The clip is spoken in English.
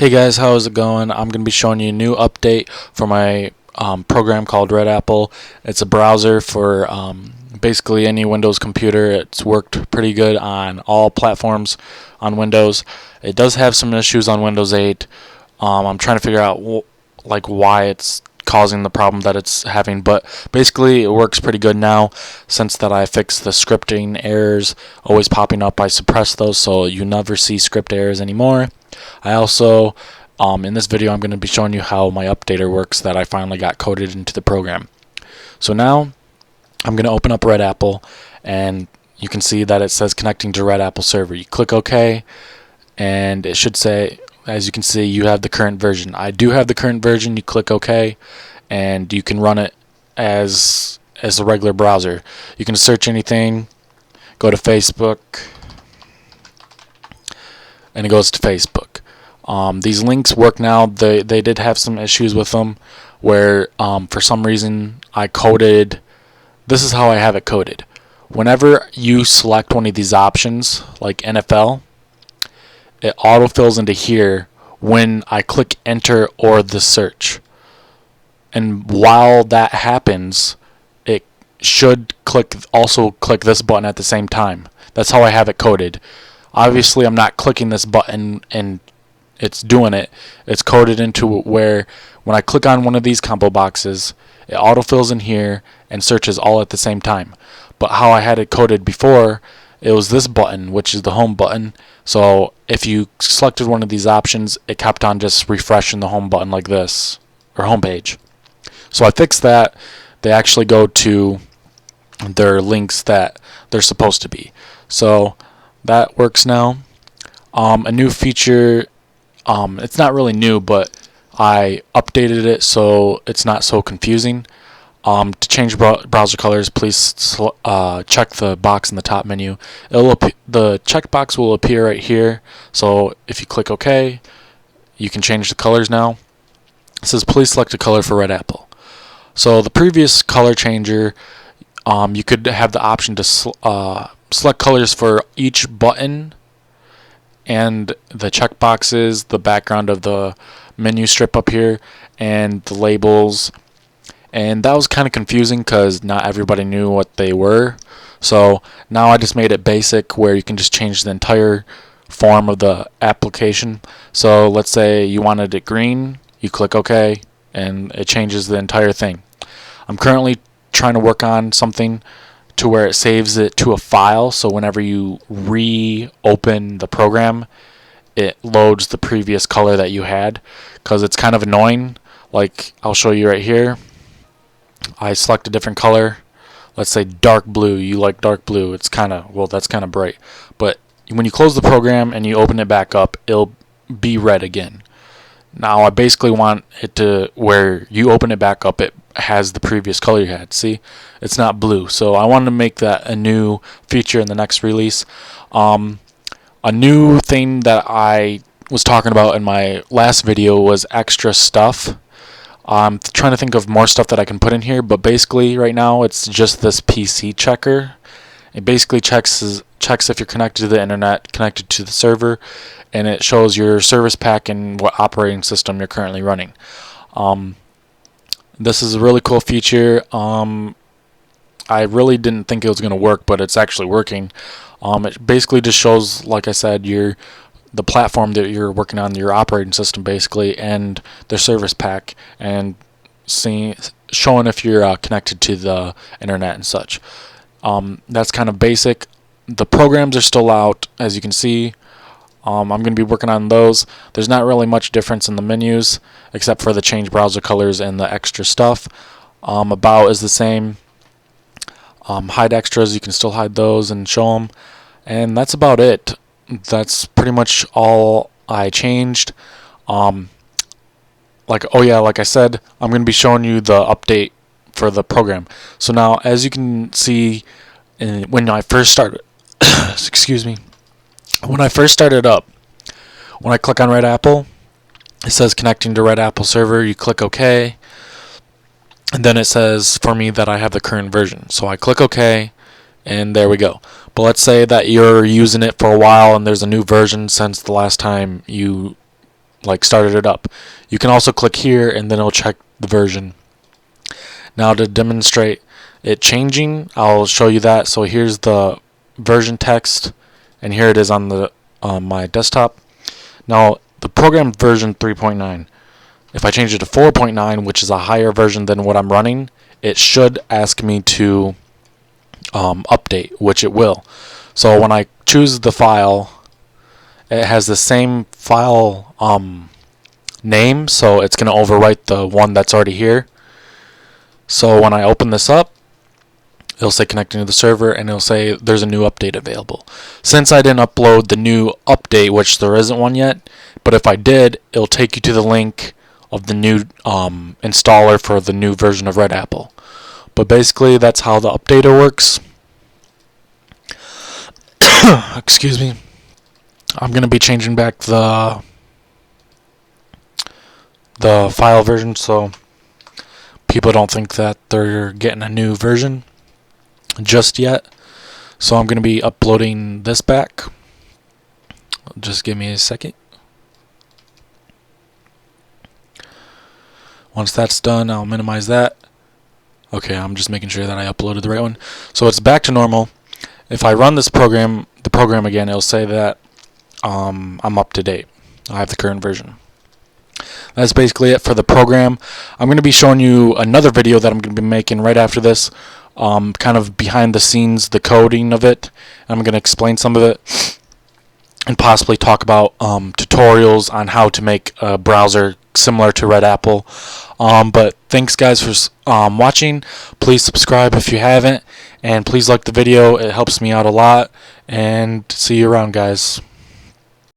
Hey guys, how's it going? I'm going to be showing you a new update for my program called Red Apple. It's a browser for basically any Windows computer. It's worked pretty good on all platforms on Windows. It does have some issues on Windows 8. I'm trying to figure out why it's causing the problem that it's having, but basically it works pretty good now. Since that I fixed the scripting errors always popping up, I suppressed those so you never see script errors anymore. I also, in this video, I'm going to be showing you how my updater works that I finally got coded into the program. So now I'm going to open up Red Apple, and you can see that it says connecting to Red Apple server. You click OK, and it should say, as you can see, you have the current version. I do have the current version. You click OK, and you can run it as a regular browser. You can search anything, go to Facebook, and it goes to Facebook. These links work now. They did have some issues with them where for some reason I coded. This is how I have it coded. Whenever you select one of these options like NFL, it autofills into here when I click enter or the search. And while that happens, it should also click this button at the same time. That's how I have it coded. Obviously, I'm not clicking this button and it's doing it. It's coded into where when I click on one of these combo boxes, it autofills in here and searches all at the same time. But how I had it coded before, it was this button, which is the home button. So if you selected one of these options, it kept on just refreshing the home button like this, or home page. So I fixed that. They actually go to their links that they're supposed to be. So that works now. A new feature, it's not really new, but I updated it so it's not so confusing. To change browser colors, please check the box in the top menu. The checkbox will appear right here, so if you click OK, you can change the colors now. It says please select a color for Red Apple. So the previous color changer, you could have the option to select colors for each button and the checkboxes, the background of the menu strip up here, and the labels. And that was kind of confusing because not everybody knew what they were. So now I just made it basic where you can just change the entire form of the application. So let's say you wanted it green, you click OK, and it changes the entire thing. I'm currently trying to work on something to where it saves it to a file, so whenever you reopen the program, it loads the previous color that you had, because it's kind of annoying. Like, I'll show you right here. I select a different color. Let's say dark blue. You like dark blue. It's kind of, well, that's kind of bright. But when you close the program and you open it back up, it'll be red again. Now I basically want it to where you open it back up, it has the previous color you had. See, it's not blue. So I wanted to make that a new feature in the next release. A new thing that I was talking about in my last video was extra stuff. I'm trying to think of more stuff that I can put in here, but basically right now it's just this PC checker. It basically checks if you're connected to the internet, connected to the server, and it shows your service pack and what operating system you're currently running. This is a really cool feature. I really didn't think it was going to work, but it's actually working. It basically just shows, like I said, the platform that you're working on, your operating system basically, and their service pack, and showing if you're connected to the internet and such. That's kind of basic. The programs are still out, as you can see. I'm going to be working on those. There's not really much difference in the menus except for the change browser colors and the extra stuff. About is the same. Hide extras, you can still hide those and show them. And that's about it. That's pretty much all I changed. Like I said, I'm going to be showing you the update for the program. So now, as you can see, when I first started, excuse me, when I first started up, when I click on Red Apple, it says connecting to Red Apple server. You click OK, and then it says for me that I have the current version. So I click OK, and there we go. But let's say that you're using it for a while and there's a new version since the last time you like started it up. You can also click here and then it'll check the version. Now to demonstrate it changing, I'll show you that. So here's the version text, and here it is on the my desktop. Now the program version 3.9. If I change it to 4.9, which is a higher version than what I'm running, it should ask me to update, which it will. So when I choose the file, it has the same file name, so it's going to overwrite the one that's already here. So when I open this up, it'll say connecting to the server, and it'll say there's a new update available. Since I didn't upload the new update, which there isn't one yet, but if I did, it'll take you to the link of the new installer for the new version of Red Apple. But basically, that's how the updater works. Excuse me. I'm going to be changing back the file version so people don't think that they're getting a new version just yet. So I'm going to be uploading this back. Just give me a second. Once that's done, I'll minimize that. Okay, I'm just making sure that I uploaded the right one. So it's back to normal. If I run this program, the program again, it'll say that I'm up to date. I have the current version. That's basically it for the program. I'm going to be showing you another video that I'm going to be making right after this, kind of behind the scenes, the coding of it. I'm going to explain some of it and possibly talk about tutorials on how to make a browser similar to Red Apple. But thanks guys for watching. Please subscribe if you haven't, and please like the video. It helps me out a lot, and see you around guys.